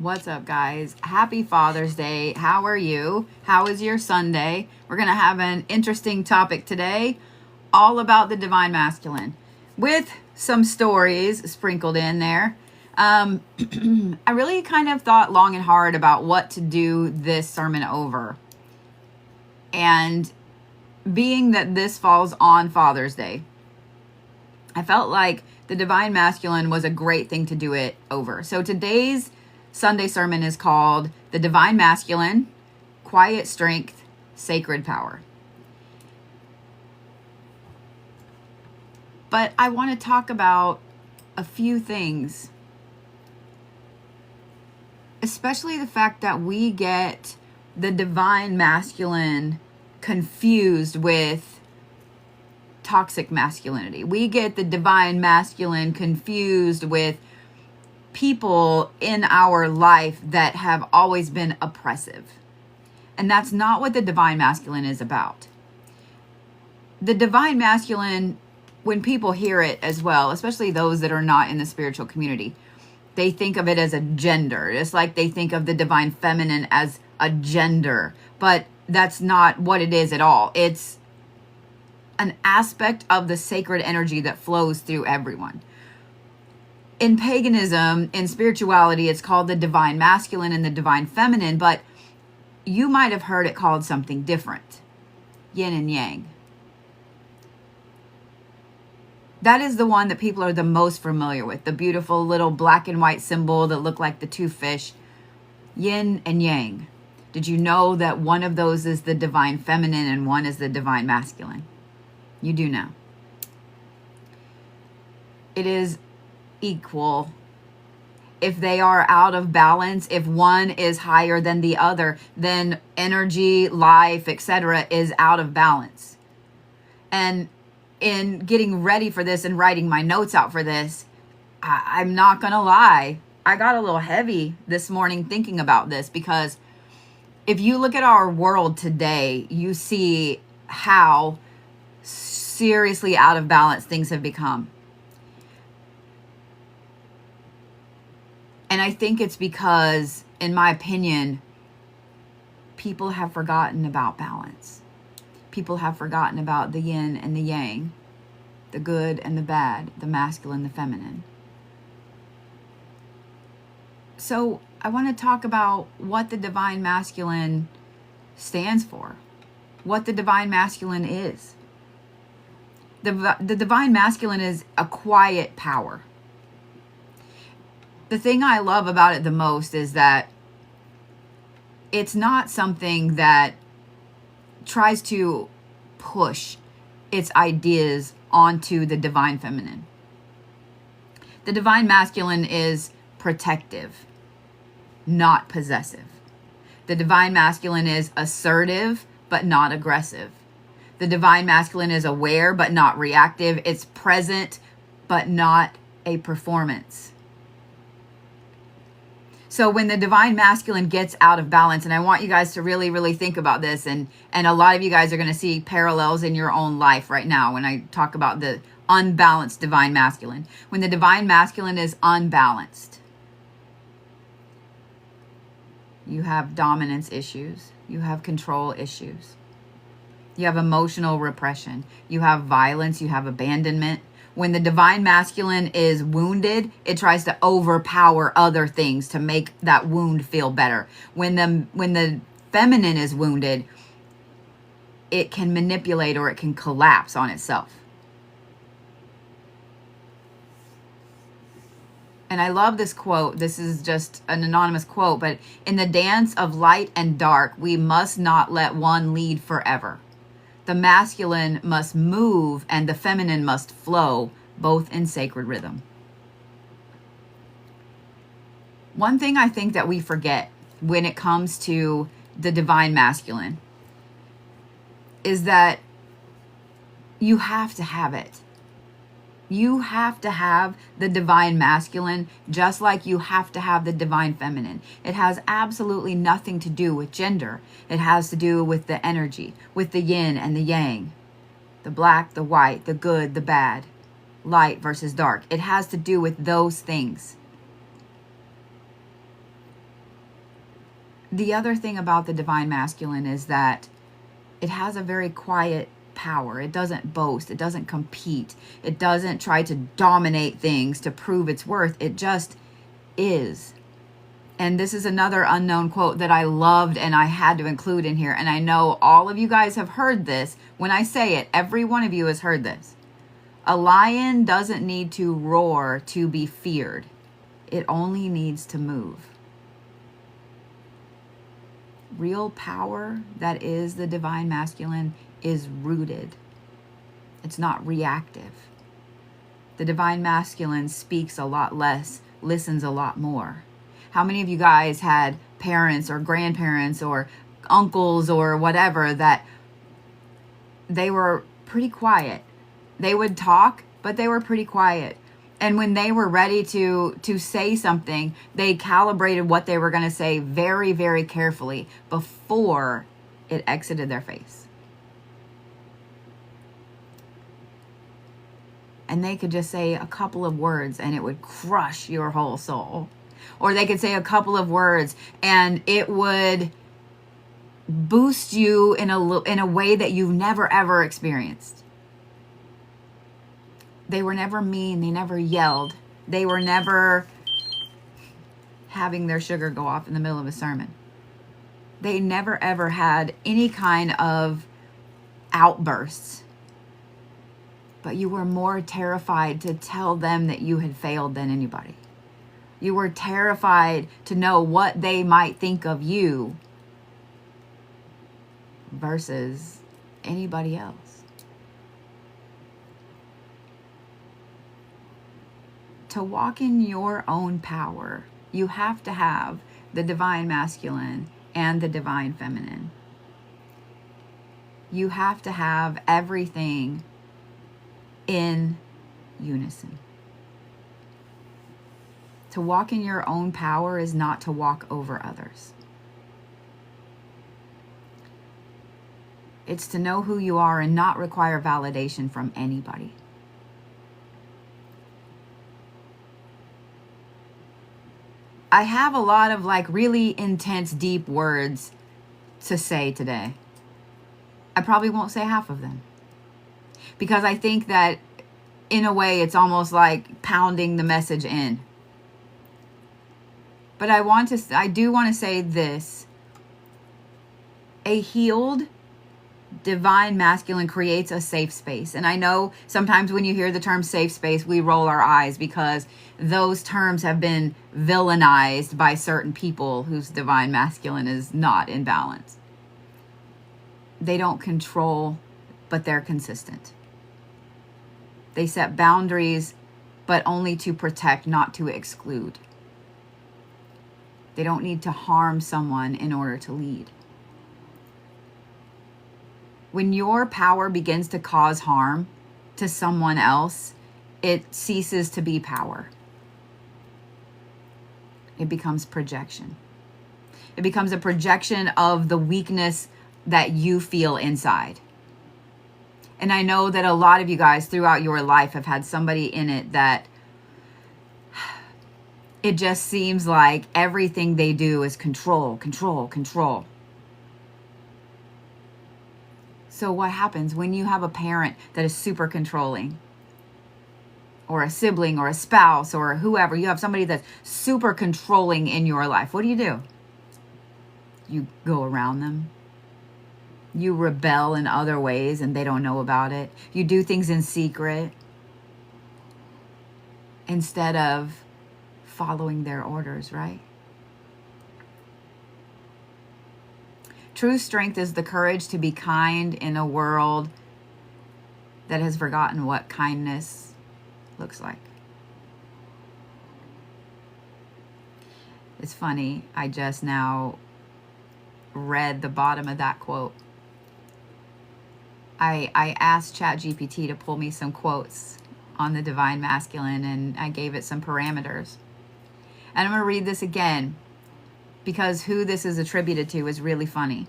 What's up, guys? Happy Father's Day. How are you? How is your Sunday? We're going to have an interesting topic today, all about the divine masculine, with some stories sprinkled in there. I really kind of thought long and hard about what to do this sermon over. And being that this falls on Father's Day, I felt like the divine masculine was a great thing to do it over. So today's Sunday sermon is called The Divine Masculine, Quiet Strength, Sacred Power. But I want to talk about a few things, especially the fact that we get the divine masculine confused with toxic masculinity. We get the divine masculine confused with people in our life that have always been oppressive. And that's not what the divine masculine is about. The divine masculine, when people hear it as well, especially those that are not in the spiritual community, they think of it as a gender. It's like they think of the divine feminine as a gender, but that's not what it is at all. It's an aspect of the sacred energy that flows through everyone. In paganism, in spirituality, it's called the divine masculine and the divine feminine, but you might have heard it called something different. Yin and yang. That is the one that people are the most familiar with. The beautiful little black and white symbol that look like the two fish. Yin and yang. Did you know that one of those is the divine feminine and one is the divine masculine? You do know. It is equal. If they are out of balance, if one is higher than the other, then energy, life, etc. is out of balance. And in getting ready for this and writing my notes out for this, I'm not going to lie, I got a little heavy this morning thinking about this, because if you look at our world today, you see how seriously out of balance things have become. And I think it's because, in my opinion, people have forgotten about balance. People have forgotten about the yin and the yang, the good and the bad, the masculine, the feminine. So I want to talk about what the divine masculine stands for, what the divine masculine is. The divine masculine is a quiet power. The thing I love about it the most is that it's not something that tries to push its ideas onto the divine feminine. The divine masculine is protective, not possessive. The divine masculine is assertive, but not aggressive. The divine masculine is aware, but not reactive. It's present, but not a performance. So when the divine masculine gets out of balance, and I want you guys to really, really think about this, and a lot of you guys are going to see parallels in your own life right now when I talk about the unbalanced divine masculine. When the divine masculine is unbalanced, you have dominance issues, you have control issues, you have emotional repression, you have violence, you have abandonment. When the divine masculine is wounded, it tries to overpower other things to make that wound feel better. When the feminine is wounded, it can manipulate or it can collapse on itself. And I love this quote. This is just an anonymous quote, but in the dance of light and dark, we must not let one lead forever. The masculine must move and the feminine must flow, both in sacred rhythm. One thing I think that we forget when it comes to the divine masculine is that you have to have it. You have to have the divine masculine just like you have to have the divine feminine. It has absolutely nothing to do with gender. It has to do with the energy, with the yin and the yang, the black, the white, the good, the bad, light versus dark. It has to do with those things. The other thing about the divine masculine is that it has a very quiet power. It doesn't boast. It doesn't compete. It doesn't try to dominate things to prove its worth. It just is. And this is another unknown quote that I loved and I had to include in here. And I know all of you guys have heard this. When I say it, every one of you has heard this. A lion doesn't need to roar to be feared. It only needs to move. Real power, that is the divine masculine, is rooted. It's not reactive. The divine masculine speaks a lot less, listens a lot more. How many of you guys had parents or grandparents or uncles or whatever that they were pretty quiet? They would talk, but they were pretty quiet. And when they were ready to say something, they calibrated what they were going to say very, very carefully before it exited their face. And they could just say a couple of words and it would crush your whole soul. Or they could say a couple of words and it would boost you in a way that you've never, ever experienced. They were never mean. They never yelled. They were never having their sugar go off in the middle of a sermon. They never, ever had any kind of outbursts. But you were more terrified to tell them that you had failed than anybody. You were terrified to know what they might think of you versus anybody else. To walk in your own power, you have to have the divine masculine and the divine feminine. You have to have everything in unison. To walk in your own power is not to walk over others. It's to know who you are and not require validation from anybody. I have a lot of really intense, deep words to say today. I probably won't say half of them. Because I think that in a way it's almost like pounding the message in. But I do want to say this. A healed divine masculine creates a safe space. And I know sometimes when you hear the term safe space, we roll our eyes because those terms have been villainized by certain people whose divine masculine is not in balance. They don't control, but they're consistent. They set boundaries, but only to protect, not to exclude. They don't need to harm someone in order to lead. When your power begins to cause harm to someone else, it ceases to be power. It becomes projection. It becomes a projection of the weakness that you feel inside. And I know that a lot of you guys throughout your life have had somebody in it that it just seems like everything they do is control, control, control. So what happens when you have a parent that is super controlling, or a sibling or a spouse or whoever? You have somebody that's super controlling in your life. What do? You go around them. You rebel in other ways and they don't know about it. You do things in secret instead of following their orders, right? True strength is the courage to be kind in a world that has forgotten what kindness looks like. It's funny, I just now read the bottom of that quote. I asked ChatGPT to pull me some quotes on the divine masculine, and I gave it some parameters. And I'm going to read this again because who this is attributed to is really funny.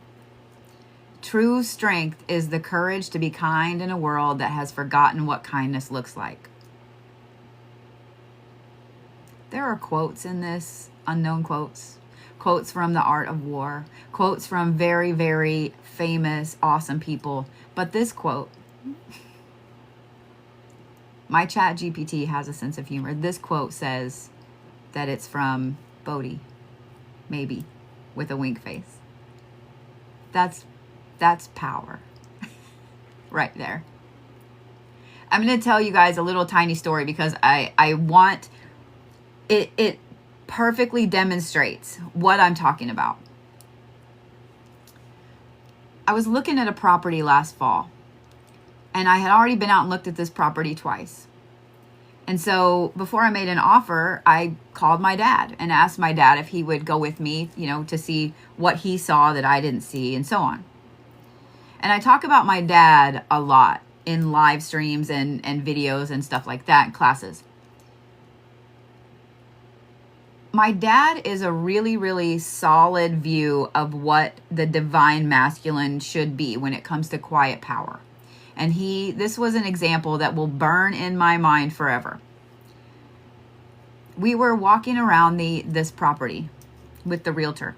True strength is the courage to be kind in a world that has forgotten what kindness looks like. There are quotes in this, unknown quotes quotes from The Art of War, quotes from very, very famous, awesome people. But this quote, my chat GPT has a sense of humor. This quote says that it's from Bodhi, maybe, with a wink face. That's power right there. I'm going to tell you guys a little tiny story because I want it perfectly demonstrates what I'm talking about. I was looking at a property last fall, and I had already been out and looked at this property twice. And so before I made an offer, I called my dad and asked my dad if he would go with me, to see what he saw that I didn't see, and so on. And I talk about my dad a lot in live streams and videos and stuff like that in classes. My dad is a really, really solid view of what the divine masculine should be when it comes to quiet power. And this was an example that will burn in my mind forever. We were walking around this property with the realtor.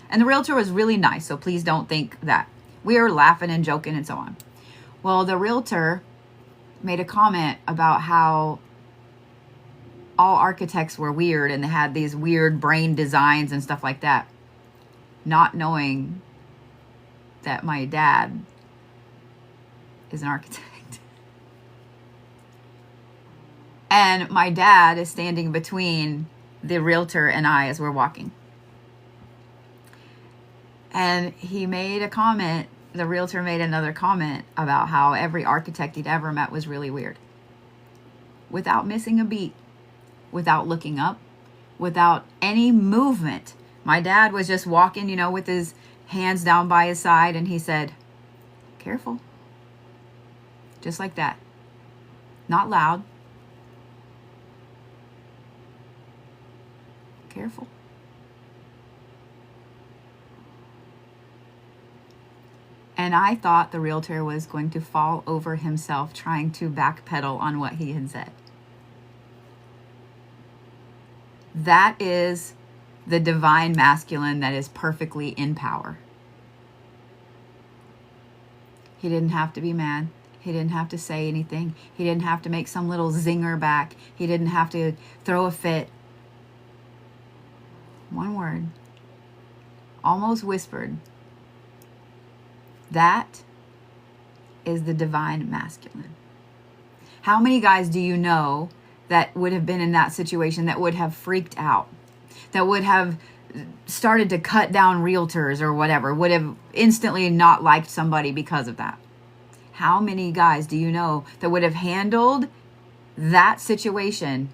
And the realtor was really nice, so please don't think that. We were laughing and joking and so on. Well, the realtor made a comment about how all architects were weird and they had these weird brain designs and stuff like that. Not knowing that my dad is an architect. And my dad is standing between the realtor and I as we're walking. And he made a comment, the realtor made another comment about how every architect he'd ever met was really weird. Without missing a beat, without looking up, without any movement. My dad was just walking, with his hands down by his side, and he said, "Careful." Just like that. Not loud. Careful. And I thought the realtor was going to fall over himself trying to backpedal on what he had said. That is the divine masculine that is perfectly in power. He didn't have to be mad. He didn't have to say anything. He didn't have to make some little zinger back. He didn't have to throw a fit. One word. Almost whispered. That is the divine masculine. How many guys do you know that would have been in that situation that would have freaked out, that would have started to cut down realtors or whatever, would have instantly not liked somebody because of that? How many guys do you know that would have handled that situation?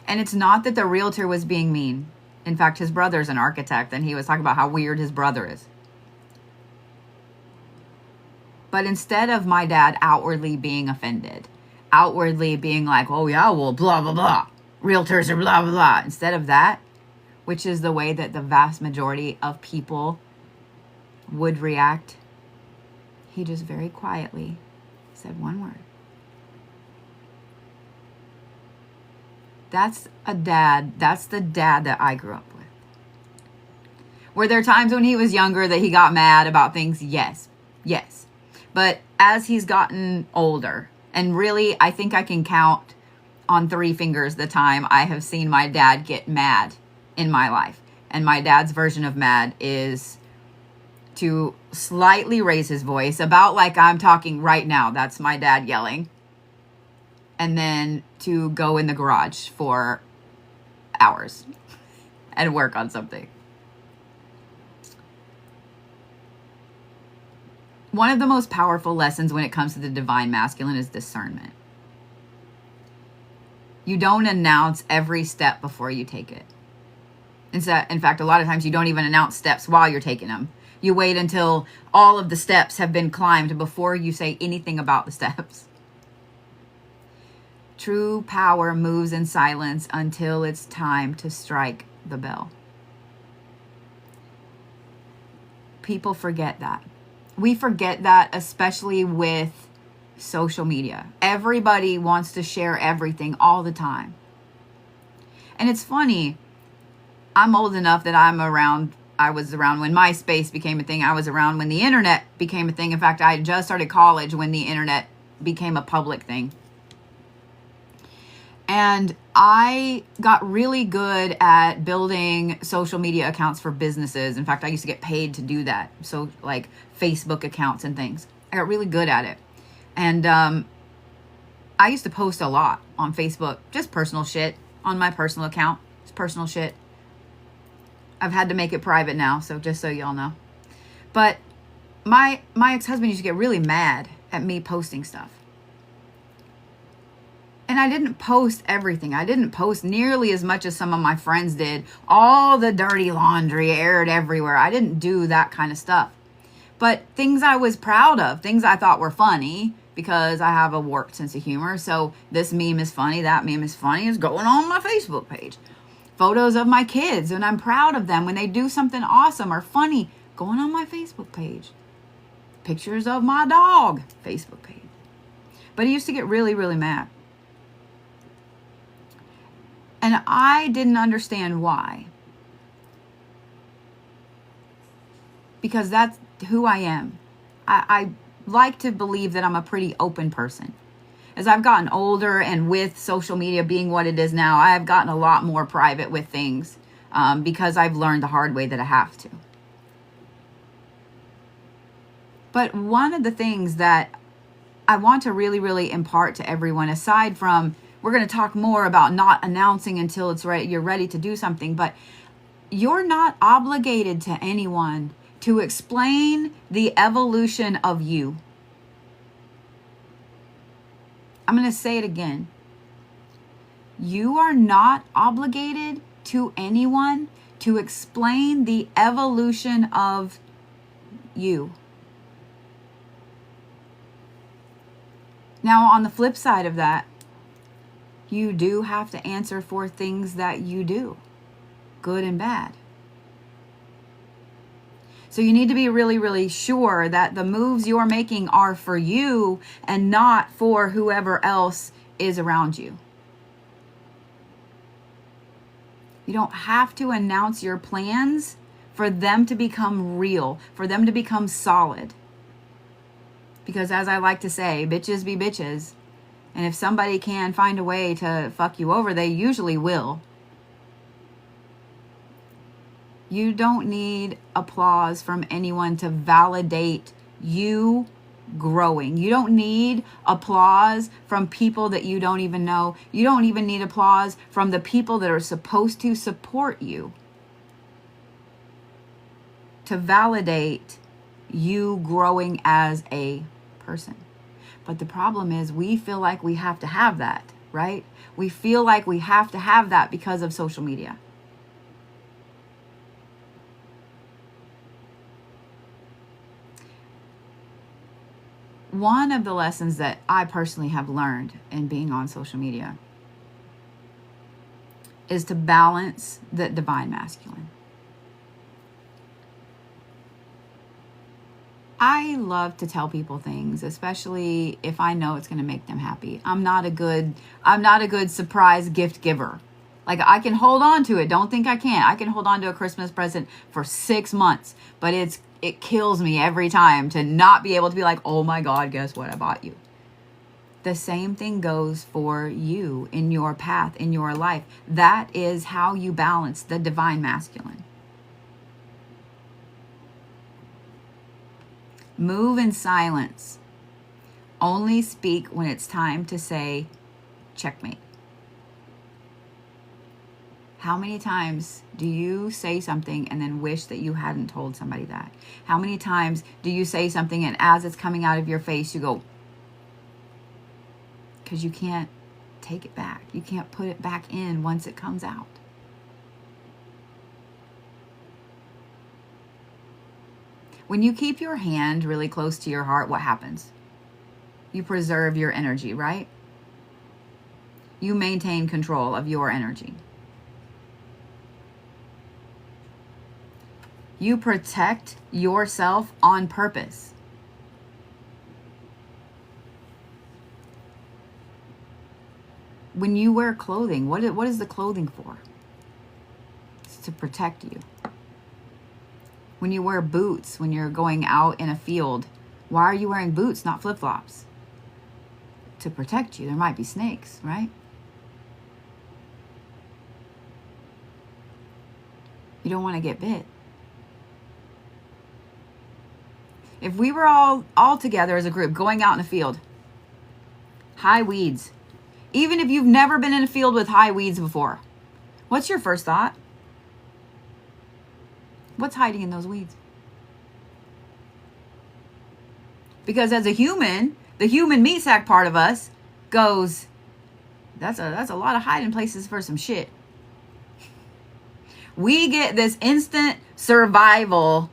And it's not that the realtor was being mean. In fact, his brother's an architect, and he was talking about how weird his brother is. But instead of my dad outwardly being offended, outwardly being like, "Oh yeah, well, blah, blah, blah. Realtors are blah, blah, blah." Instead of that, which is the way that the vast majority of people would react, he just very quietly said one word. That's a dad. That's the dad that I grew up with. Were there times when he was younger that he got mad about things? Yes. Yes. But as he's gotten older, and really, I think I can count on 3 fingers the time I have seen my dad get mad in my life. And my dad's version of mad is to slightly raise his voice, about like I'm talking right now. That's my dad yelling. And then to go in the garage for hours and work on something. One of the most powerful lessons when it comes to the divine masculine is discernment. You don't announce every step before you take it. In fact, a lot of times you don't even announce steps while you're taking them. You wait until all of the steps have been climbed before you say anything about the steps. True power moves in silence until it's time to strike the bell. People forget that. We forget that, especially with social media. Everybody wants to share everything all the time. And it's funny. I'm old enough that I was around when MySpace became a thing. I was around when the internet became a thing. In fact, I had just started college when the internet became a public thing. And I got really good at building social media accounts for businesses. In fact, I used to get paid to do that. So like Facebook accounts and things. I got really good at it. And I used to post a lot on Facebook, just personal shit on my personal account. It's personal shit. I've had to make it private now, so just so y'all know. But my ex-husband used to get really mad at me posting stuff. And I didn't post everything. I didn't post nearly as much as some of my friends did. All the dirty laundry aired everywhere. I didn't do that kind of stuff. But things I was proud of, things I thought were funny, because I have a warped sense of humor. So this meme is funny, that meme is funny, is going on my Facebook page. Photos of my kids, and I'm proud of them when they do something awesome or funny, going on my Facebook page. Pictures of my dog, Facebook page. But he used to get really, really mad. And I didn't understand why. Because that's who I am. I like to believe that I'm a pretty open person. As I've gotten older and with social media being what it is now, I have gotten a lot more private with things because I've learned the hard way that I have to. But one of the things that I want to really, really impart to everyone, aside from, we're going to talk more about not announcing until it's right, you're ready to do something, but you're not obligated to anyone to explain the evolution of you. I'm going to say it again. You are not obligated to anyone to explain the evolution of you. Now, on the flip side of that, you do have to answer for things that you do, good and bad. So you need to be really, really sure that the moves you're making are for you and not for whoever else is around you. You don't have to announce your plans for them to become real, for them to become solid. Because as I like to say, bitches be bitches. And if somebody can find a way to fuck you over, they usually will. You don't need applause from anyone to validate you growing. You don't need applause from people that you don't even know. You don't even need applause from the people that are supposed to support you to validate you growing as a person. But the problem is we feel like we have to have that, right? We feel like we have to have that because of social media. One of the lessons that I personally have learned in being on social media is to balance the divine masculine. I love to tell people things, especially if I know it's going to make them happy. I'm not a good surprise gift giver. Like, I can hold on to it. Don't think I can't. I can hold on to a Christmas present for 6 months, but it kills me every time to not be able to be like, oh my God, guess what I bought you? The same thing goes for you in your path, in your life. That is how you balance the divine masculine. Move in silence. Only speak when it's time to say, checkmate. How many times do you say something and then wish that you hadn't told somebody that? How many times do you say something and as it's coming out of your face, you go, because you can't take it back. You can't put it back in once it comes out. When you keep your hand really close to your heart, what happens? You preserve your energy, right? You maintain control of your energy. You protect yourself on purpose. When you wear clothing, what is the clothing for? It's to protect you. When you wear boots, when you're going out in a field, why are you wearing boots, not flip-flops? To protect you. There might be snakes, right? You don't want to get bit. If we were all together as a group going out in a field, high weeds, even if you've never been in a field with high weeds before, what's your first thought? What's hiding in those weeds? Because as a human, the human meat sack part of us goes, that's a lot of hiding places for some shit. We get this instant survival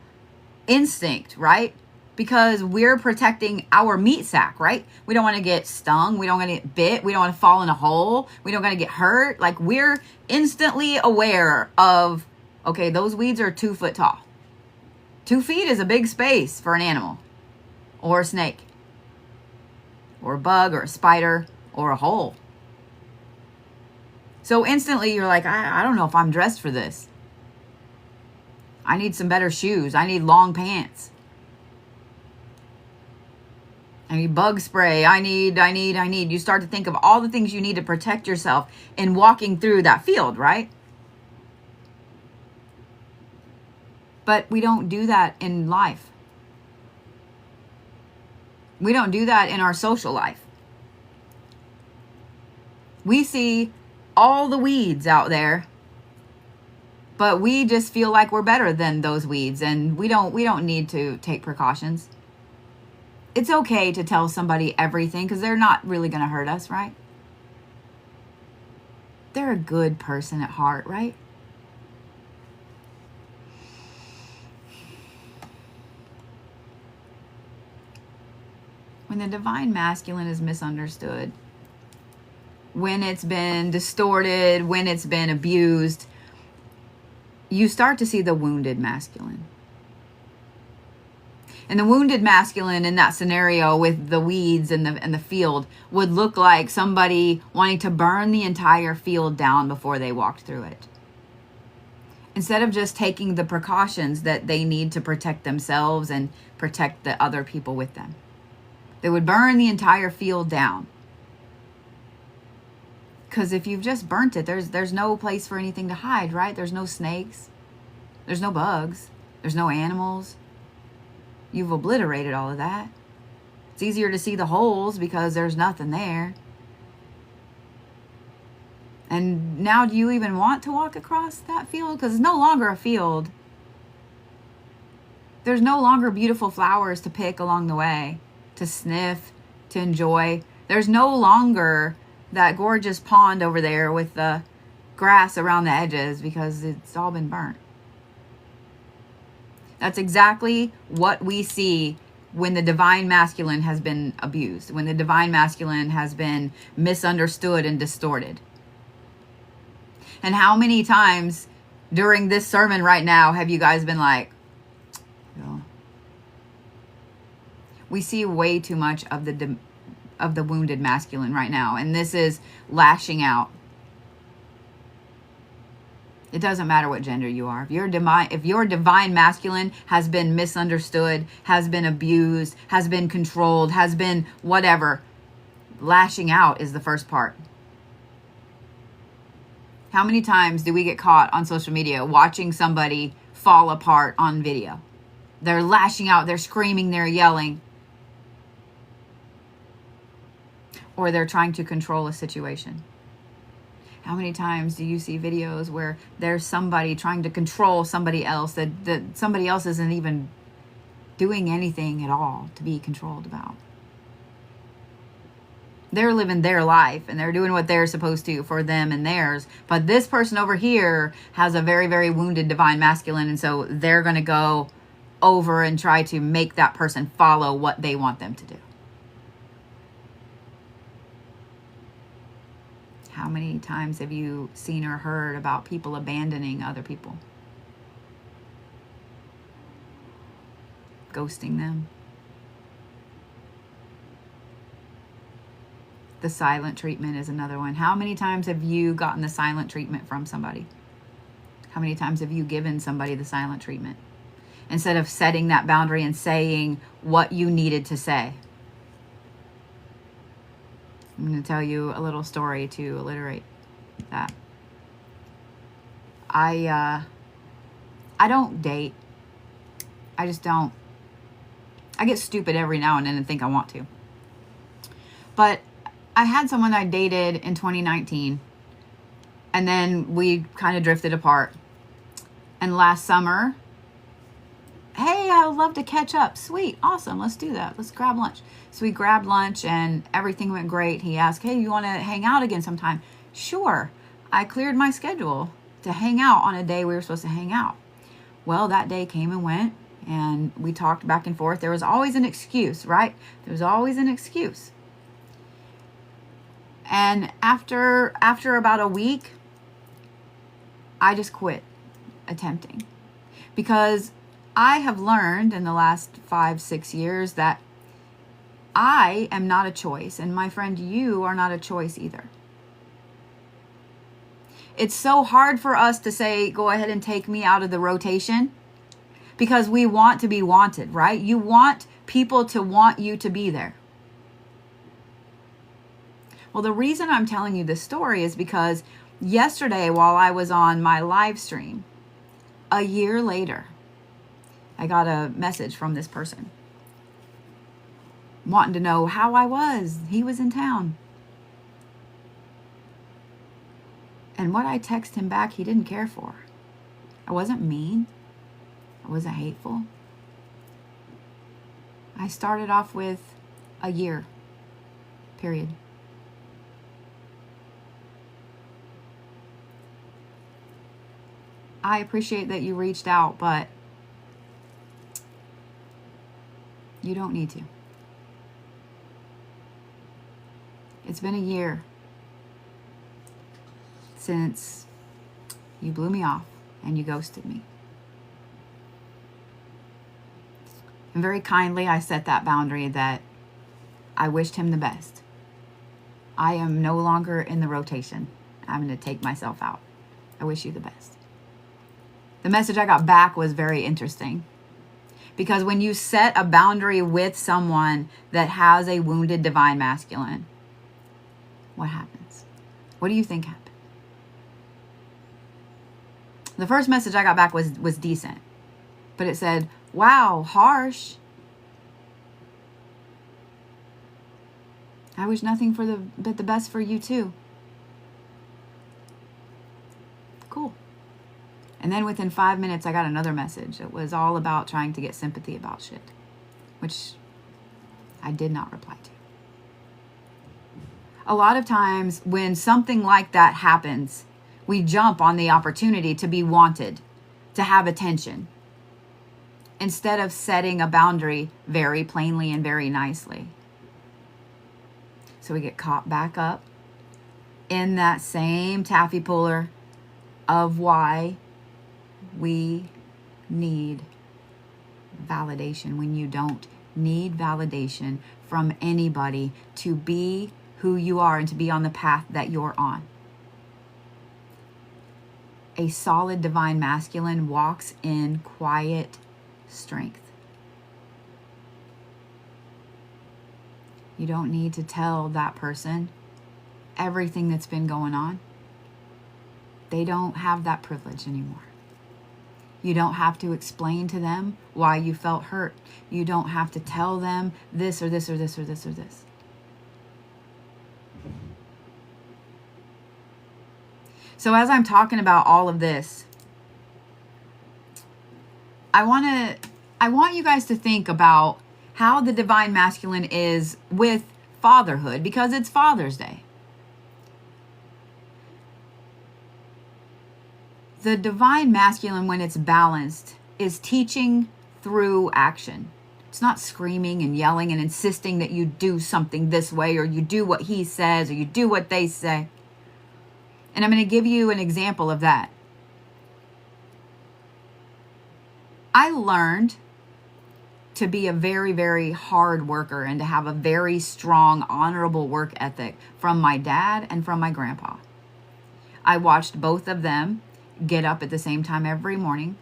instinct, right? Because we're protecting our meat sack, right? We don't want to get stung. We don't want to get bit. We don't want to fall in a hole. We don't want to get hurt. Like, we're instantly aware of, okay, those weeds are 2 foot tall. 2 feet is a big space for an animal or a snake or a bug or a spider or a hole. So instantly you're like, I don't know if I'm dressed for this. I need some better shoes. I need long pants. I need bug spray. I need. You start to think of all the things you need to protect yourself in walking through that field, right? But we don't do that in life. We don't do that in our social life. We see all the weeds out there, but we just feel like we're better than those weeds, and we don't need to take precautions. It's okay to tell somebody everything because they're not really going to hurt us, right? They're a good person at heart, right? When the divine masculine is misunderstood, when it's been distorted, when it's been abused, you start to see the wounded masculine. And the wounded masculine in that scenario with the weeds and the field would look like somebody wanting to burn the entire field down before they walked through it. Instead of just taking the precautions that they need to protect themselves and protect the other people with them. They would burn the entire field down. Because if you've just burnt it, there's no place for anything to hide, right? There's no snakes. There's no bugs. There's no animals. You've obliterated all of that. It's easier to see the holes because there's nothing there. And now do you even want to walk across that field? Because it's no longer a field. There's no longer beautiful flowers to pick along the way, to sniff, to enjoy. There's no longer that gorgeous pond over there with the grass around the edges because it's all been burnt. That's exactly what we see when the divine masculine has been abused, when the divine masculine has been misunderstood and distorted. And how many times during this sermon right now have you guys been like, oh. We see way too much of the wounded masculine right now, and this is lashing out. It doesn't matter what gender you are. If your divine masculine has been misunderstood, has been abused, has been controlled, has been whatever, lashing out is the first part. How many times do we get caught on social media watching somebody fall apart on video? They're lashing out, they're screaming, they're yelling. Or they're trying to control a situation. How many times do you see videos where there's somebody trying to control somebody else that somebody else isn't even doing anything at all to be controlled about? They're living their life and they're doing what they're supposed to for them and theirs. But this person over here has a very, very wounded divine masculine. And so they're going to go over and try to make that person follow what they want them to do. How many times have you seen or heard about people abandoning other people? Ghosting them? The silent treatment is another one. How many times have you gotten the silent treatment from somebody? How many times have you given somebody the silent treatment instead of setting that boundary and saying what you needed to say? I'm going to tell you a little story to alliterate that. I don't date. I just don't. I get stupid every now and then and think I want to. But I had someone I dated in 2019, and then we kind of drifted apart. And last summer, hey, I would love to catch up. Sweet, awesome, let's do that. Let's grab lunch. So we grabbed lunch and everything went great. He asked, hey, you want to hang out again sometime? Sure. I cleared my schedule to hang out on a day we were supposed to hang out. Well, that day came and went, and we talked back and forth. There was always an excuse, right? There was always an excuse. And after about a week, I just quit attempting, because I have learned in the last 5-6 years that I am not a choice, and my friend, you are not a choice either. It's so hard for us to say, go ahead and take me out of the rotation, because we want to be wanted, right? You want people to want you to be there. Well, the reason I'm telling you this story is because yesterday, while I was on my live stream, a year later, I got a message from this person wanting to know how I was. He was in town. And what I text him back, he didn't care for. I wasn't mean. I wasn't hateful. I started off with a year, period. I appreciate that you reached out, but you don't need to. It's been a year since you blew me off and you ghosted me. And very kindly, I set that boundary that I wished him the best. I am no longer in the rotation. I'm going to take myself out. I wish you the best. The message I got back was very interesting, because when you set a boundary with someone that has a wounded divine masculine, what happens? What do you think happened? The first message I got back was decent, but it said, wow, harsh. I wish nothing but the best for you too. Cool. And then within 5 minutes, I got another message. It was all about trying to get sympathy about shit, which I did not reply to. A lot of times when something like that happens, we jump on the opportunity to be wanted, to have attention, instead of setting a boundary very plainly and very nicely. So we get caught back up in that same taffy puller of why we need validation, when you don't need validation from anybody to be who you are and to be on the path that you're on. A solid divine masculine walks in quiet strength. You don't need to tell that person everything that's been going on. They don't have that privilege anymore. You don't have to explain to them why you felt hurt. You don't have to tell them this or this or this or this or this. So as I'm talking about all of this, I want you guys to think about how the divine masculine is with fatherhood, because it's Father's Day. The divine masculine, when it's balanced, is teaching through action. It's not screaming and yelling and insisting that you do something this way, or you do what he says, or you do what they say. And I'm going to give you an example of that. I learned to be a very, very hard worker and to have a very strong, honorable work ethic from my dad and from my grandpa. I watched both of them get up at the same time every morning.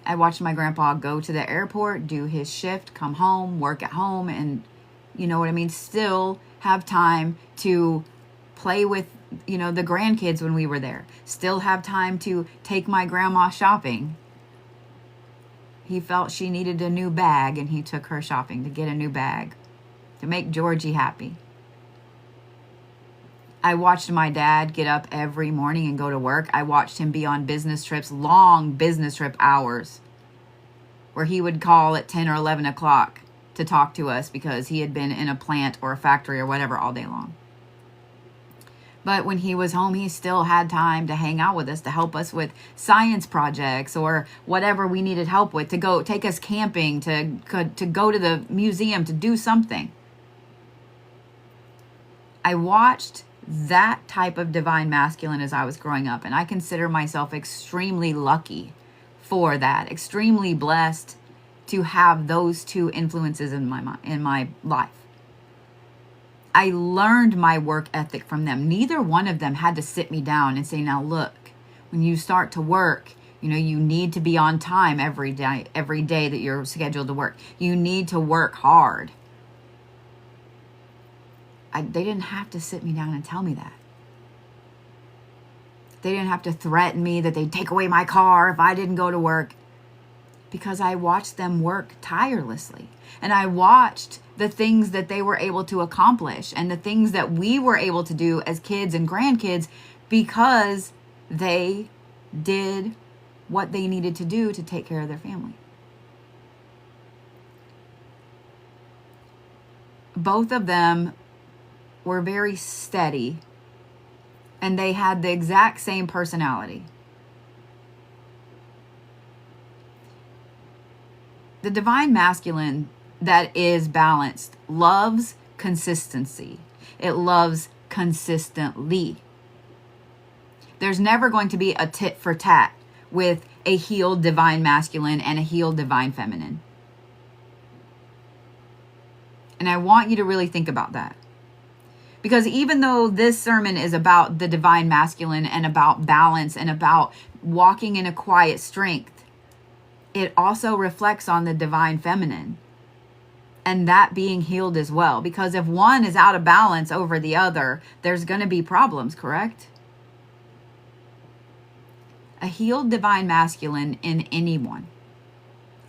I watched my grandpa go to the airport, do his shift, come home, work at home, and you know what I mean, still have time to play with, the grandkids when we were there. Still have time to take my grandma shopping. He felt she needed a new bag, and he took her shopping to get a new bag to make Georgie happy. I watched my dad get up every morning and go to work. I watched him be on business trips, long business trip hours, where he would call at 10 or 11 o'clock to talk to us because he had been in a plant or a factory or whatever all day long. But when he was home, he still had time to hang out with us, to help us with science projects or whatever we needed help with, to go take us camping, to go to the museum, to do something. I watched that type of divine masculine as I was growing up, and I consider myself extremely lucky for that, extremely blessed to have those two influences in my life. I learned my work ethic from them. Neither one of them had to sit me down and say, now look, when you start to work, you need to be on time every day that you're scheduled to work. You need to work hard. They didn't have to sit me down and tell me that. They didn't have to threaten me that they'd take away my car if I didn't go to work, because I watched them work tirelessly. And I watched the things that they were able to accomplish and the things that we were able to do as kids and grandkids, because they did what they needed to do to take care of their family. Both of them were very steady, and they had the exact same personality. The divine masculine that is balanced loves consistency. It loves consistently. There's never going to be a tit for tat with a healed divine masculine and a healed divine feminine. And I want you to really think about that. Because even though this sermon is about the divine masculine and about balance and about walking in a quiet strength, it also reflects on the divine feminine and that being healed as well. Because if one is out of balance over the other, there's going to be problems, correct? A healed divine masculine in anyone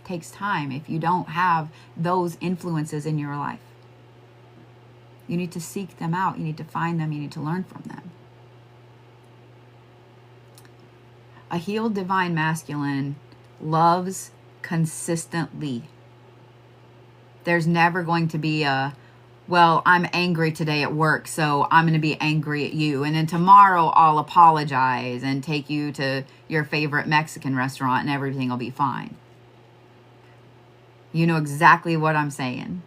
takes time if you don't have those influences in your life. You need to seek them out. You need to find them. You need to learn from them. A healed divine masculine loves consistently. There's never going to be well, I'm angry today at work, so I'm going to be angry at you. And then tomorrow I'll apologize and take you to your favorite Mexican restaurant and everything will be fine. You know exactly what I'm saying.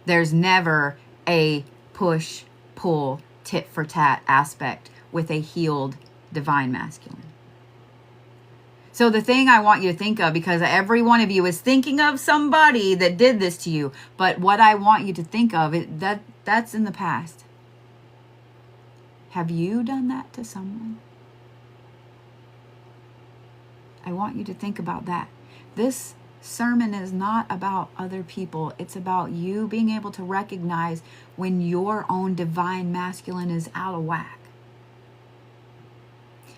There's never a push, pull, tit for tat aspect with a healed divine masculine. So the thing I want you to think of, because every one of you is thinking of somebody that did this to you, but what I want you to think of is that's in the past. Have you done that to someone? I want you to think about that. This sermon is not about other people. It's about you being able to recognize when your own divine masculine is out of whack.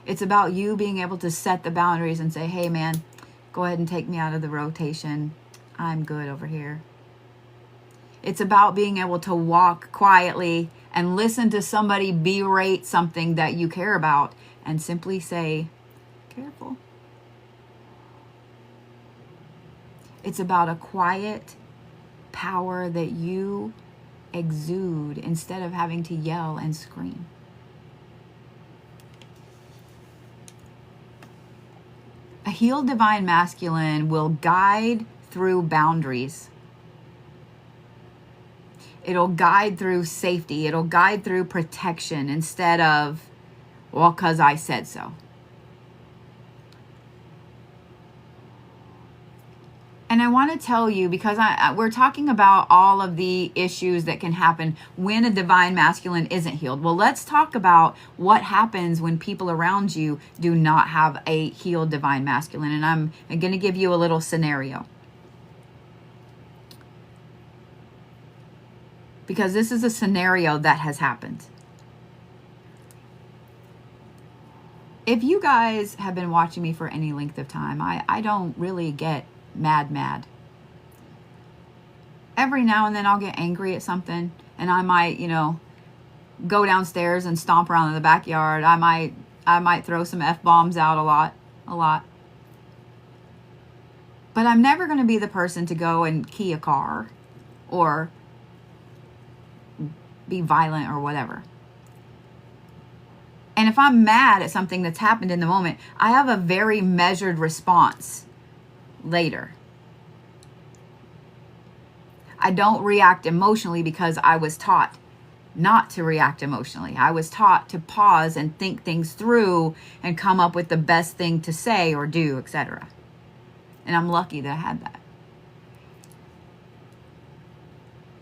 It's about you being able to set the boundaries and say, hey man, go ahead and take me out of the rotation. I'm good over here. It's about being able to walk quietly and listen to somebody berate something that you care about and simply say, careful. It's about a quiet power that you exude instead of having to yell and scream. A healed divine masculine will guide through boundaries. It'll guide through safety. It'll guide through protection instead of, well, 'cause I said so. And I want to tell you, because we're talking about all of the issues that can happen when a divine masculine isn't healed. Well, let's talk about what happens when people around you do not have a healed divine masculine. And I'm going to give you a little scenario, because this is a scenario that has happened. If you guys have been watching me for any length of time, I don't really get mad. Every now and then I'll get angry at something, and I might, go downstairs and stomp around in the backyard. I might throw some F-bombs out a lot. But I'm never going to be the person to go and key a car or be violent or whatever. And if I'm mad at something that's happened in the moment, I have a very measured response later. I don't react emotionally because I was taught not to react emotionally. I was taught to pause and think things through and come up with the best thing to say or do, etc. And I'm lucky that I had that.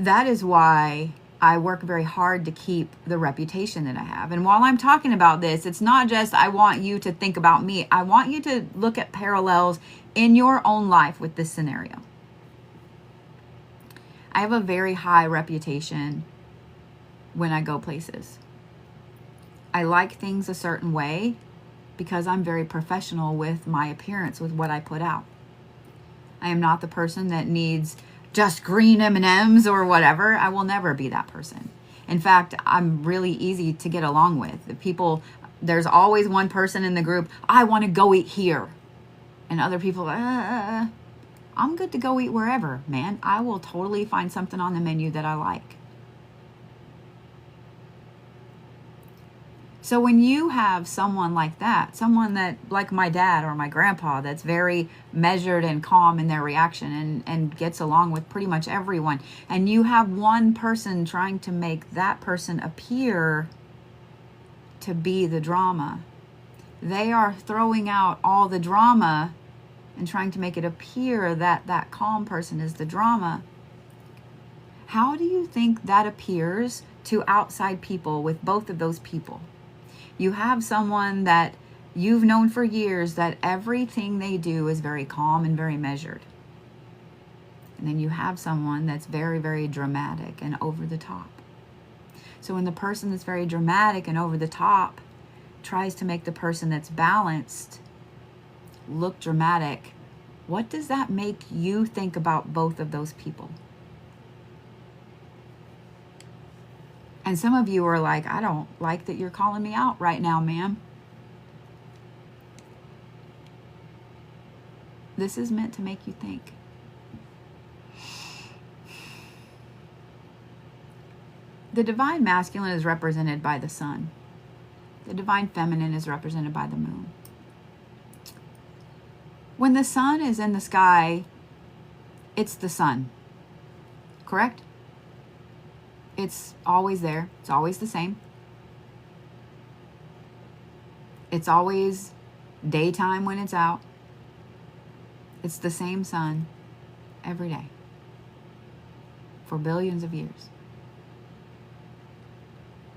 That is why I work very hard to keep the reputation that I have. And while I'm talking about this, it's not just I want you to think about me. I want you to look at parallels in your own life with this scenario. I have a very high reputation when I go places. I like things a certain way because I'm very professional with my appearance, with what I put out. I am not the person that needs just green M&Ms or whatever. I will never be that person. In fact, I'm really easy to get along with. The people, there's always one person in the group, I want to go eat here. And other people, I'm good to go eat wherever, man. I will totally find something on the menu that I like. So when you have someone like that, someone that, like my dad or my grandpa, that's very measured and calm in their reaction and gets along with pretty much everyone, and you have one person trying to make that person appear to be the drama, they are throwing out all the drama and trying to make it appear that that calm person is the drama. How do you think that appears to outside people with both of those people? You have someone that you've known for years that everything they do is very calm and very measured. And then you have someone that's very, very dramatic and over the top. So when the person that's very dramatic and over the top tries to make the person that's balanced look dramatic, what does that make you think about both of those people? And some of you are like, I don't like that you're calling me out right now, ma'am. This is meant to make you think. The divine masculine is represented by the sun. The divine feminine is represented by the moon. When the sun is in the sky, it's the sun. Correct? It's always there. It's always the same. It's always daytime when it's out. It's the same sun every day for billions of years.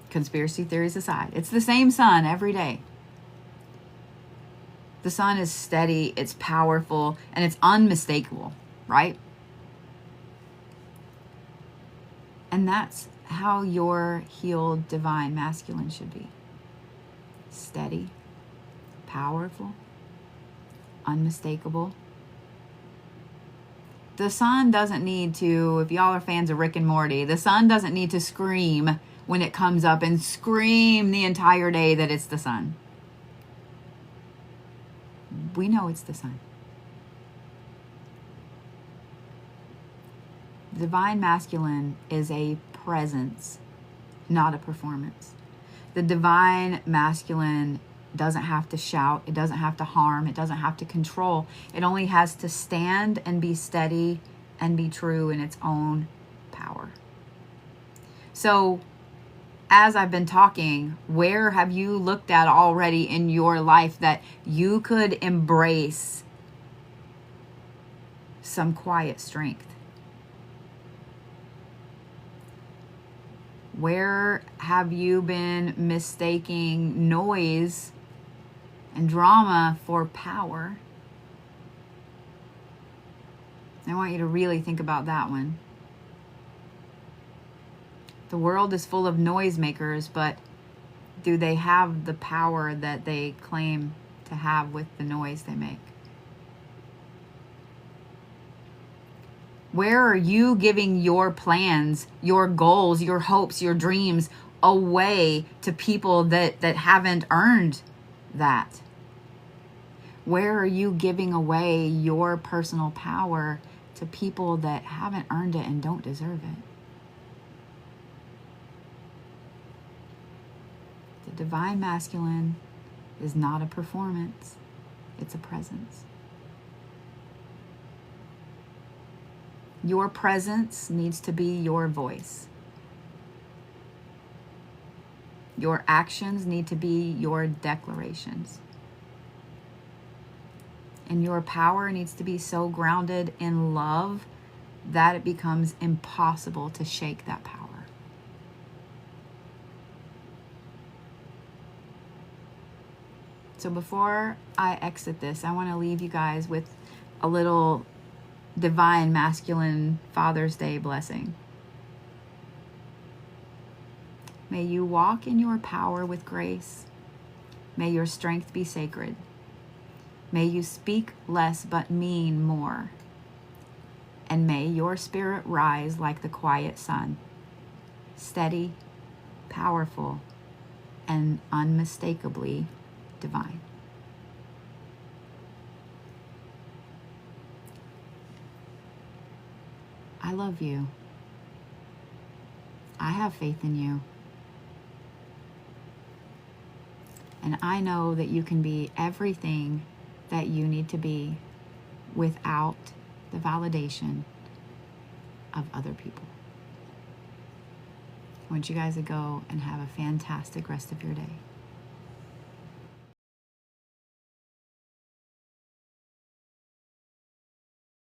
Conspiracy theories aside, it's the same sun every day. The sun is steady, it's powerful, and it's unmistakable, right? And that's how your healed divine masculine should be. Steady, powerful, unmistakable. The sun doesn't need to, if y'all are fans of Rick and Morty, the sun doesn't need to scream when it comes up and scream the entire day that it's the sun. We know it's the sun. Divine masculine is a presence, not a performance. The divine masculine doesn't have to shout. It doesn't have to harm. It doesn't have to control. It only has to stand and be steady and be true in its own power. So, as I've been talking, where have you looked at already in your life that you could embrace some quiet strength? Where have you been mistaking noise and drama for power? I want you to really think about that one. The world is full of noisemakers, but do they have the power that they claim to have with the noise they make? Where are you giving your plans, your goals, your hopes, your dreams away to people that haven't earned that? Where are you giving away your personal power to people that haven't earned it and don't deserve it? The divine masculine is not a performance, it's a presence. Your presence needs to be your voice. Your actions need to be your declarations. And your power needs to be so grounded in love that it becomes impossible to shake that power. So before I exit this, I want to leave you guys with a little divine masculine Father's Day blessing. May you walk in your power with grace. May your strength be sacred. May you speak less but mean more. And may your spirit rise like the quiet sun, steady, powerful, and unmistakably divine. I love you. I have faith in you. And I know that you can be everything that you need to be without the validation of other people. I want you guys to go and have a fantastic rest of your day.